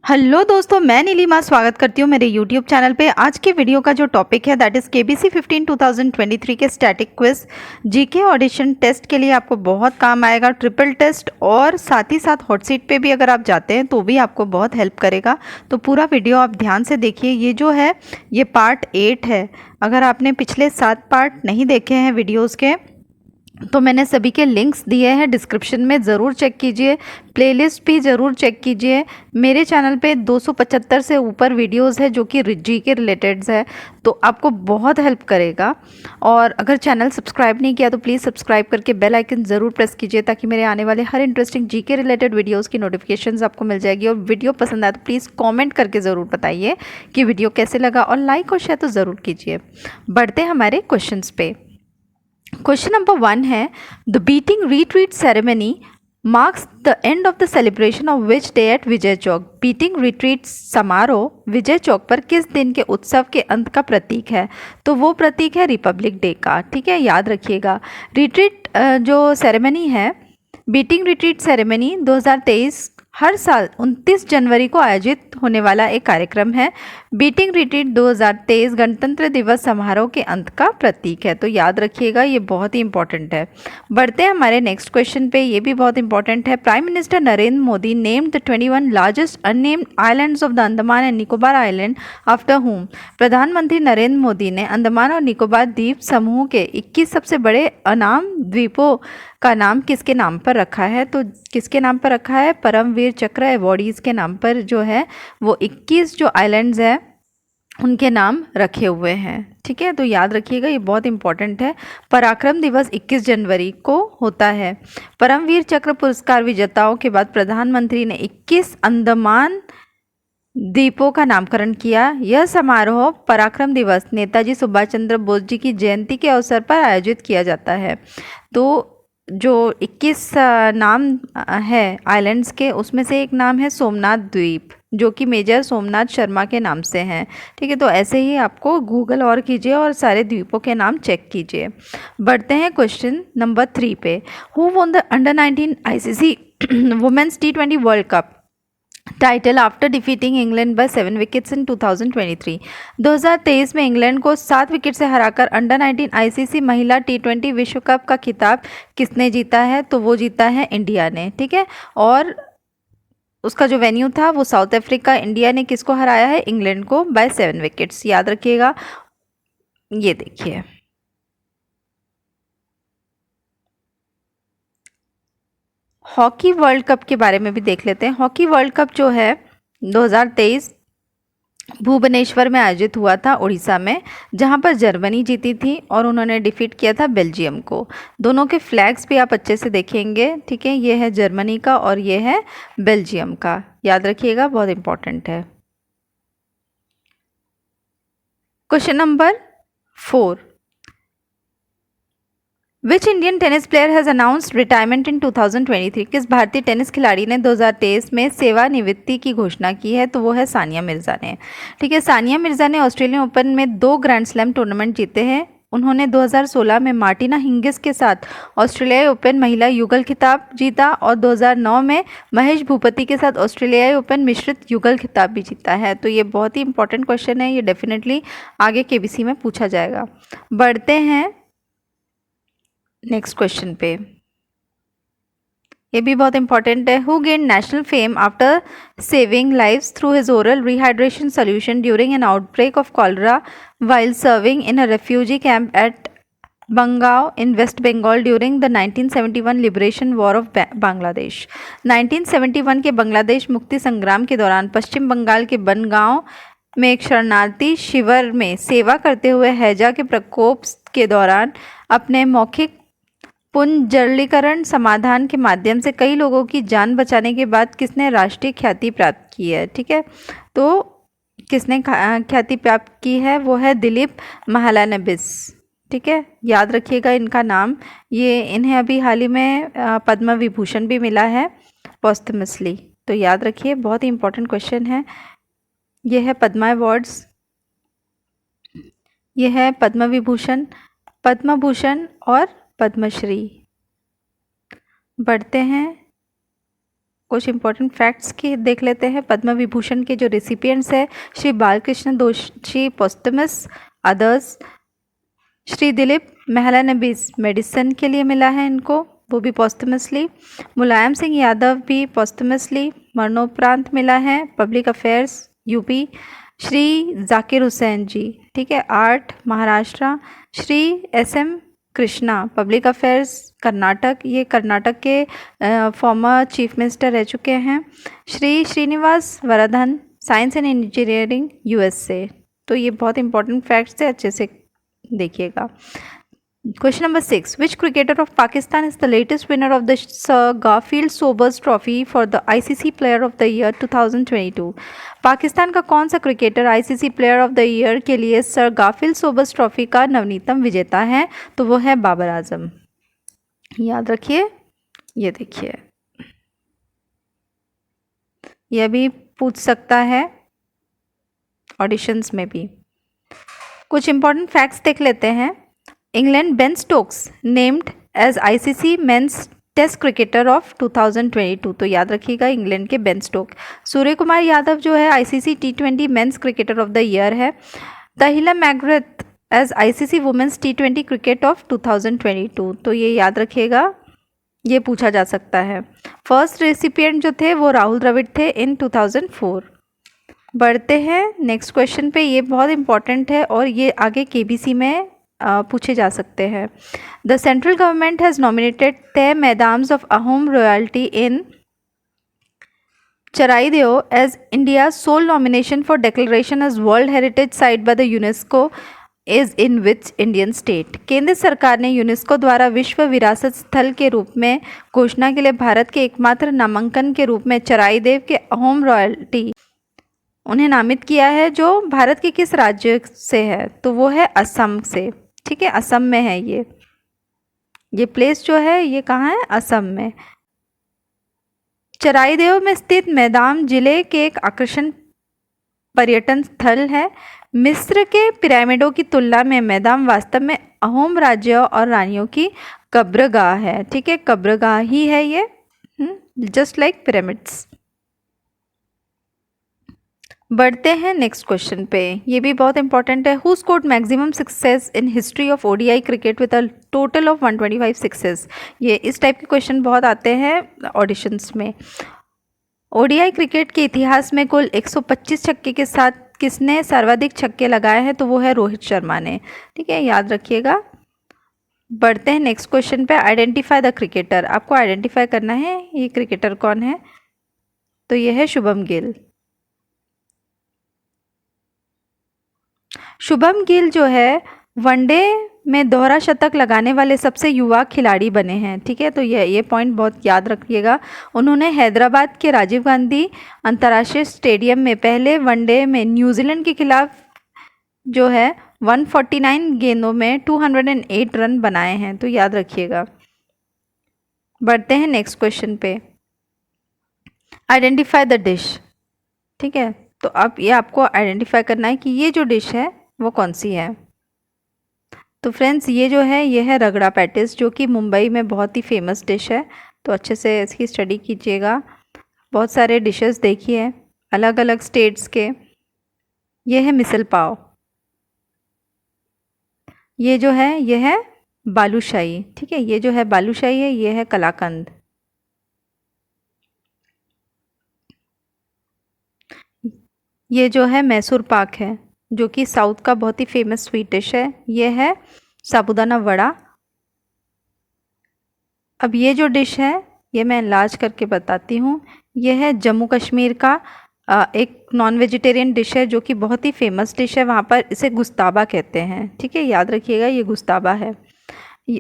Hello दोस्तों, मैं नीलिमा स्वागत करती हूँ मेरे यूट्यूब चैनल पे। आज के वीडियो का जो टॉपिक है दैट इज़ केबीसी 15 2023 के static quiz GK audition test के लिए आपको बहुत काम आएगा। ट्रिपल टेस्ट और साथ ही साथ हॉट सीट पे भी अगर आप जाते हैं तो भी आपको बहुत हेल्प करेगा। तो पूरा वीडियो आप ध्यान से देखिए। ये जो है ये पार्ट 8 है। अगर आपने पिछले 7 पार्ट नहीं देखे हैं वीडियोज़ के तो मैंने सभी के लिंक्स दिए हैं डिस्क्रिप्शन में, ज़रूर चेक कीजिए। प्लेलिस्ट भी ज़रूर चेक कीजिए। मेरे चैनल पे 275 से ऊपर वीडियोस है जो कि जी के रिलेटेड है, तो आपको बहुत हेल्प करेगा। और अगर चैनल सब्सक्राइब नहीं किया तो प्लीज़ सब्सक्राइब करके बेल आइकन ज़रूर प्रेस कीजिए ताकि मेरे आने वाले हर इंटरेस्टिंग जी के रिलेटेड वीडियोज़ की नोटिफिकेशन आपको मिल जाएगी। और वीडियो पसंद आए तो प्लीज़ कॉमेंट करके ज़रूर बताइए कि वीडियो कैसे लगा, और लाइक और शेयर तो ज़रूर कीजिए। बढ़ते हमारे क्वेश्चन पे। क्वेश्चन नंबर 1 है, the beating retreat ceremony marks the end of the celebration of which day at Vijay Chowk. Beating retreat समारोह विजय चौक पर किस दिन के उत्सव के अंत का प्रतीक है? तो वो प्रतीक है रिपब्लिक डे का। ठीक है, याद रखिएगा। रिट्रीट जो सेरेमनी है, बीटिंग रिट्रीट सेरेमनी 2023 हर साल 29 जनवरी को आयोजित होने वाला एक कार्यक्रम है। बीटिंग रिट्रीट 2023 गणतंत्र दिवस समारोह के अंत का प्रतीक है, तो याद रखिएगा, ये बहुत ही इंपॉर्टेंट है। बढ़ते हैं हमारे नेक्स्ट क्वेश्चन पे। ये भी बहुत इंपॉर्टेंट है। Prime minister Narendra Modi named the 21 largest unnamed islands of the Andaman and Nicobar island after हुम। प्रधानमंत्री नरेंद्र मोदी ने अंडमान और निकोबार द्वीप समूह के 21 सबसे बड़े अनाम द्वीपों का नाम किसके नाम पर रखा है? तो किसके नाम पर रखा है? परमवीर चक्र अवॉर्डीज़ के नाम पर जो है वो 21 जो आइलैंड्स हैं उनके नाम रखे हुए हैं। ठीक है, तो याद रखिएगा, ये बहुत इंपॉर्टेंट है। पराक्रम दिवस 21 जनवरी को होता है। परमवीर चक्र पुरस्कार विजेताओं के बाद प्रधानमंत्री ने 21 अंडमान द्वीपों का नामकरण किया। यह समारोह पराक्रम दिवस नेताजी सुभाष चंद्र बोस जी की जयंती के अवसर पर आयोजित किया जाता है। तो जो 21 नाम है आइलैंड्स के, उसमें से एक नाम है सोमनाथ द्वीप, जो कि मेजर सोमनाथ शर्मा के नाम से हैं। ठीक है, तो ऐसे ही आपको गूगल और कीजिए और सारे द्वीपों के नाम चेक कीजिए। बढ़ते हैं क्वेश्चन नंबर 3 पे। Who won the under 19 ICC women's T20 world cup title after defeating England by 7 wickets in 2023। 2023 में इंग्लैंड को 7 विकेट से हराकर अंडर 19 आईसीसी महिला T20 विश्व कप का खिताब किसने जीता है? तो वो जीता है इंडिया ने। ठीक है, और उसका जो वेन्यू था वो साउथ अफ्रीका। इंडिया ने किसको हराया है? इंग्लैंड को बाय 7 विकेट्स। याद रखिएगा। ये देखिए, हॉकी वर्ल्ड कप के बारे में भी देख लेते हैं। हॉकी वर्ल्ड कप जो है 2023 भुवनेश्वर में आयोजित हुआ था, उड़ीसा में, जहां पर जर्मनी जीती थी और उन्होंने डिफीट किया था बेल्जियम को। दोनों के फ्लैग्स भी आप अच्छे से देखेंगे। ठीक है, ये है जर्मनी का और ये है बेल्जियम का। याद रखिएगा, बहुत इंपॉर्टेंट है। Question number 4, which Indian tennis player has announced retirement in 2023। किस भारतीय टेनिस खिलाड़ी ने 2023 में सेवानिवृत्ति की घोषणा की है? तो वो है सानिया मिर्ज़ा ने। ठीक है, सानिया मिर्ज़ा ने ऑस्ट्रेलियन ओपन में 2 ग्रैंड स्लैम टूर्नामेंट जीते हैं। उन्होंने 2016 में मार्टिना हिंगिस के साथ ऑस्ट्रेलियाई ओपन महिला युगल खिताब जीता और 2009 में महेश भूपति के साथ ऑस्ट्रेलियाई ओपन मिश्रित युगल खिताब भी जीता है। तो ये बहुत ही इंपॉर्टेंट क्वेश्चन है, ये डेफिनेटली आगे केबीसी में पूछा जाएगा। बढ़ते हैं नेक्स्ट क्वेश्चन पे। ये भी बहुत इंपॉर्टेंट है। Who gain national fame after saving lives through his oral rehydration solution during an outbreak of cholera while serving in a refugee camp at Bangaon in West Bengal during the 1971 liberation war of Bangladesh. 1971 के बांग्लादेश मुक्ति संग्राम के दौरान पश्चिम बंगाल के बनगांव में एक शरणार्थी शिविर में सेवा करते हुए हैजा के प्रकोप के दौरान अपने मौखिक पुनर्जलीकरण समाधान के माध्यम से कई लोगों की जान बचाने के बाद किसने राष्ट्रीय ख्याति प्राप्त की है? ठीक है, तो किसने ख्याति प्राप्त की है? वो है दिलीप महालनोबिस। ठीक है, याद रखिएगा इनका नाम। ये इन्हें अभी हाल ही में पद्म विभूषण भी मिला है पोस्टमसली, तो याद रखिए, बहुत ही इंपॉर्टेंट क्वेश्चन है। ये है पद्मा अवार्ड्स, ये है पद्म विभूषण, पद्म भूषण और पद्मश्री। बढ़ते हैं कुछ इंपॉर्टेंट फैक्ट्स की देख लेते हैं। पद्म विभूषण के जो रिसिपिएंट्स है, श्री बालकृष्ण दोषी पोस्टमस, अदर्स श्री दिलीप महलानबीस मेडिसिन के लिए मिला है इनको, वो भी पोस्टमसली। मुलायम सिंह यादव भी पोस्टमसली मरणोपरांत मिला है, public affairs UP. Shri Zakir Hussain ji, ठीक है, art Maharashtra. Shri S M. Krishna, public affairs Karnataka, ये कर्नाटक के फॉर्मर चीफ मिनिस्टर रह चुके हैं। Shri Srinivas Varadan, science and engineering USA. तो ये बहुत इंपॉर्टेंट फैक्ट्स है, अच्छे से देखिएगा। Question number 6. Which cricketer of Pakistan is the latest winner of the Sir Garfield Sobers Trophy for the ICC Player of the Year 2022? Pakistan का कौन सा cricketer ICC player of the year के लिए sir गाफिल सोबर्स ट्रॉफी का नवनीतम विजेता है? तो वो है बाबर आजम। याद रखिए, ये देखिए, यह भी पूछ सकता है ऑडिशंस में भी। कुछ इंपॉर्टेंट फैक्ट्स देख लेते हैं। England Ben Stokes named as ICC men's test cricketer of 2022। तो याद रखिएगा, इंग्लैंड के बेन स्टोक। सूर्य कुमार यादव जो है ICC T20 men's cricketer of the year है। Tahlia McGrath as ICC women's T20 cricket of 2022। तो ये याद रखिएगा, ये पूछा जा सकता है। फर्स्ट रेसिपिएंट जो थे वो राहुल द्रविड़ थे इन 2004। बढ़ते हैं नेक्स्ट क्वेश्चन पे, ये बहुत इंपॉर्टेंट है और ये आगे केबीसी में पूछे जा सकते हैं। The central government has nominated 10 moidams of Ahom royalty in Charaideo as India sole nomination for declaration as world heritage site by the UNESCO is in which Indian state? केंद्र सरकार ने यूनेस्को द्वारा विश्व विरासत स्थल के रूप में घोषणा के लिए भारत के एकमात्र नामांकन के रूप में चराइदेव के अहोम रॉयल्टी उन्हें नामित किया है, जो भारत के किस राज्य से है? तो वो है असम से, ठीक है, असम में है ये प्लेस जो है ये कहाँ है? असम में। चराइदेव में स्थित मैदाम जिले के एक आकर्षण पर्यटन स्थल है। मिस्र के पिरामिडों की तुलना में मैदाम वास्तव में अहोम राज्य और रानियों की कब्रगाह है, ठीक है, कब्रगाह ही है ये, जस्ट लाइक पिरामिड्स। बढ़ते हैं नेक्स्ट क्वेश्चन पे, ये भी बहुत इंपॉर्टेंट है। Who scored maximum success in history of ODI cricket with a total of 125 sixes? ये इस टाइप के क्वेश्चन बहुत आते हैं ऑडिशंस में। ओडीआई क्रिकेट के इतिहास में कुल 125 छक्के के साथ किसने सर्वाधिक छक्के लगाए हैं? तो वो है रोहित शर्मा ने, ठीक है, याद रखिएगा। बढ़ते हैं नेक्स्ट क्वेश्चन पे, आइडेंटिफाई द क्रिकेटर। आपको आइडेंटिफाई करना है ये क्रिकेटर कौन है, तो ये है शुभम गिल। शुभम गिल जो है वनडे में दोहरा शतक लगाने वाले सबसे युवा खिलाड़ी बने हैं, ठीक है, तो ये पॉइंट बहुत याद रखिएगा। उन्होंने हैदराबाद के राजीव गांधी अंतर्राष्ट्रीय स्टेडियम में पहले वनडे में न्यूजीलैंड के खिलाफ जो है 149 गेंदों में 208 रन बनाए हैं, तो याद रखिएगा। बढ़ते हैं नेक्स्ट क्वेश्चन पे, आइडेंटिफाई द डिश, ठीक है, तो अब ये आपको आइडेंटिफाई करना है कि ये जो डिश है वो कौन सी है। तो फ्रेंड्स ये जो है ये है रगड़ा पैटिस, जो कि मुंबई में बहुत ही फेमस डिश है, तो अच्छे से इसकी स्टडी कीजिएगा। बहुत सारे डिशेस देखिए अलग अलग स्टेट्स के। ये है मिसल पाव, ये जो है ये है बालूशाही, ठीक है, ये जो है बालूशाही है, ये है कलाकंद। ये जो है मैसूर पाक है, जो कि साउथ का बहुत ही फेमस स्वीट डिश है। ये है साबूदाना वड़ा। अब ये जो डिश है ये मैं इलाज करके बताती हूँ। ये है जम्मू कश्मीर का एक नॉन वेजिटेरियन डिश है, जो कि बहुत ही फेमस डिश है, वहाँ पर इसे गुस्ताबा कहते हैं, ठीक है, याद रखिएगा ये गुस्ताबा है।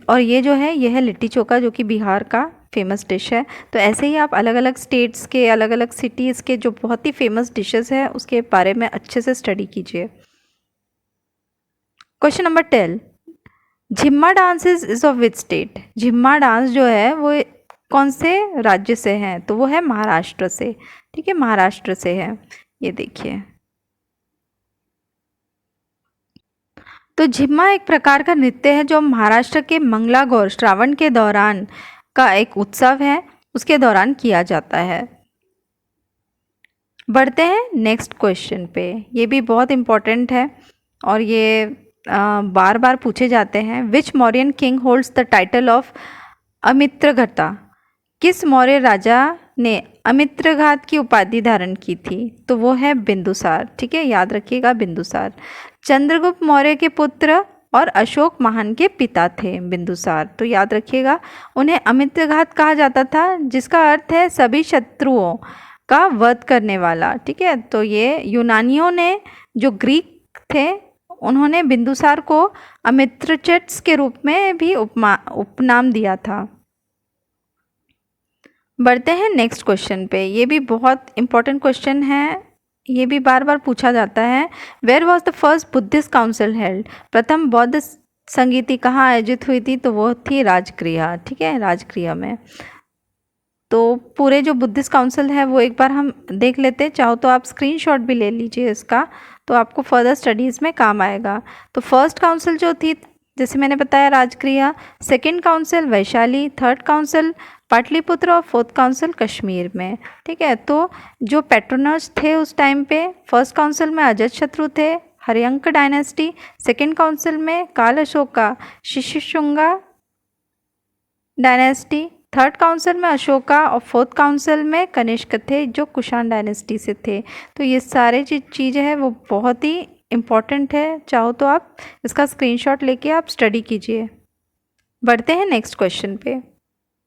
और ये जो है ये है लिट्टी चोखा, जो कि बिहार का फेमस डिश है। तो ऐसे ही आप अलग अलग स्टेट्स के अलग अलग सिटीज़ के जो बहुत ही फेमस डिशेस हैं उसके बारे में अच्छे से स्टडी कीजिए। Question number 10, Jhimma dance is of which state? Jhimma dance जो है वो कौन से राज्य से है? तो वो है महाराष्ट्र से, ठीक है, महाराष्ट्र से है। ये देखिए, तो झिम्मा एक प्रकार का नृत्य है जो महाराष्ट्र के मंगलागौर श्रावण के दौरान का एक उत्सव है, उसके दौरान किया जाता है। बढ़ते हैं नेक्स्ट क्वेश्चन पे। ये भी बहुत इम्पोर्टेंट है और ये बार बार पूछे जाते हैं। Which Mauryan king holds the title of Amitraghata? किस मौर्य राजा ने अमित्रघात की उपाधि धारण की थी? तो वो है बिंदुसार। ठीक है, याद रखिएगा बिंदुसार। चंद्रगुप्त मौर्य के पुत्र और अशोक महान के पिता थे बिंदुसार, तो याद रखिएगा। उन्हें अमित्रघात कहा जाता था, जिसका अर्थ है सभी शत्रुओं का वध करने वाला। ठीक है, तो ये यूनानियों ने, जो ग्रीक थे, उन्होंने बिंदुसार को अमित्रचट्स के रूप में भी उपनाम दिया था। बढ़ते हैं नेक्स्ट क्वेश्चन पे। ये भी बहुत इंपॉर्टेंट क्वेश्चन है, ये भी बार बार पूछा जाता है। Where was the first Buddhist council held? प्रथम बौद्ध संगीति कहाँ आयोजित हुई थी? तो वो थी राजगृह। ठीक है, राजगृह में। तो पूरे जो बुद्धिस्ट काउंसिल है वो एक बार हम देख लेते हैं। चाहो तो आप स्क्रीनशॉट भी ले लीजिए इसका, तो आपको फर्दर स्टडीज़ में काम आएगा। तो फर्स्ट काउंसिल जो थी, जैसे मैंने बताया, Rajgriha. Second council Vaishali. Third council Pataliputra और फोर्थ काउंसिल कश्मीर में। ठीक है, तो जो पैट्रोनर्स थे उस टाइम पे, फर्स्ट काउंसिल में अजातशत्रु थे, हर्यंक डायनेस्टी। सेकंड काउंसिल में काल अशोक का शिशुशुंगा डायनेस्टी। थर्ड काउंसिल में अशोका और फोर्थ काउंसिल में कनिष्क थे, जो कुषाण डायनेस्टी से थे। तो ये सारे चीज़ें हैं वो बहुत ही इम्पॉर्टेंट है। चाहो तो आप इसका स्क्रीनशॉट लेके आप स्टडी कीजिए। बढ़ते हैं नेक्स्ट क्वेश्चन पे।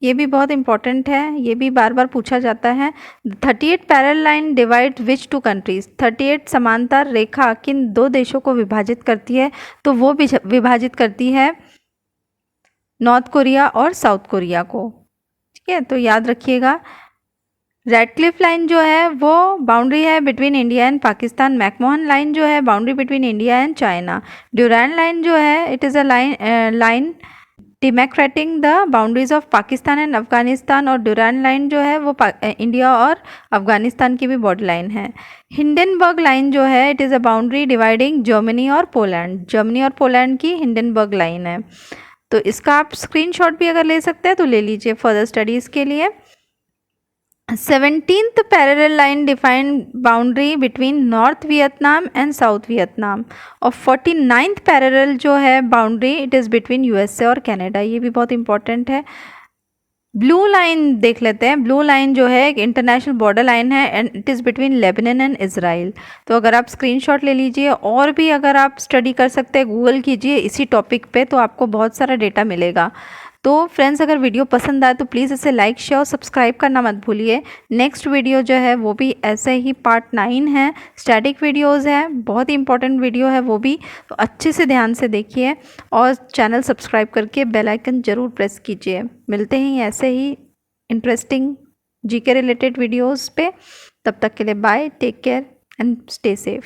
ये भी बहुत इंपॉर्टेंट है, ये भी बार बार पूछा जाता है। 38 parallel line divide which two countries? 38 समांतर रेखा किन दो देशों को विभाजित करती है? तो वो विभाजित करती है नॉर्थ कोरिया और साउथ कोरिया को। ठीक है, तो याद रखिएगा। रेडक्लिफ लाइन जो है वो बाउंड्री है between India and Pakistan. McMahon line जो है boundary between India and China. Durand line जो है it is a line demarcating the boundaries of Pakistan and Afghanistan. और ड्यूरैंड लाइन जो है वो इंडिया और अफगानिस्तान की भी बॉर्डर लाइन है। हिंडनबर्ग लाइन जो है it is a boundary dividing Germany और पोलैंड। जर्मनी और पोलैंड की हिंडनबर्ग लाइन है। तो इसका आप स्क्रीनशॉट भी अगर ले सकते हैं तो ले लीजिए फर्दर स्टडीज़ के लिए। 17th parallel line define boundary between north Vietnam and south Vietnam. और 49th पैरेलल जो है boundary it is between USA और कनाडा। ये भी बहुत इंपॉर्टेंट है। ब्लू लाइन देख लेते हैं। ब्लू लाइन जो है एक इंटरनेशनल बॉर्डर लाइन है and it is between Lebanon and Israel. तो अगर आप स्क्रीनशॉट ले लीजिए, और भी अगर आप स्टडी कर सकते हैं, गूगल कीजिए इसी टॉपिक पे, तो आपको बहुत सारा डेटा मिलेगा। तो फ्रेंड्स, अगर वीडियो पसंद आए तो प्लीज़ इसे लाइक शेयर और सब्सक्राइब करना मत भूलिए। नेक्स्ट वीडियो जो है वो भी ऐसे ही पार्ट 9 है, स्टैटिक वीडियोस है, बहुत ही इंपॉर्टेंट वीडियो है वो भी, तो अच्छे से ध्यान से देखिए और चैनल सब्सक्राइब करके बेल आइकन ज़रूर प्रेस कीजिए। मिलते हैं ऐसे ही इंटरेस्टिंग जीके रिलेटेड वीडियोज़ पे। तब तक के लिए bye, take care and stay safe.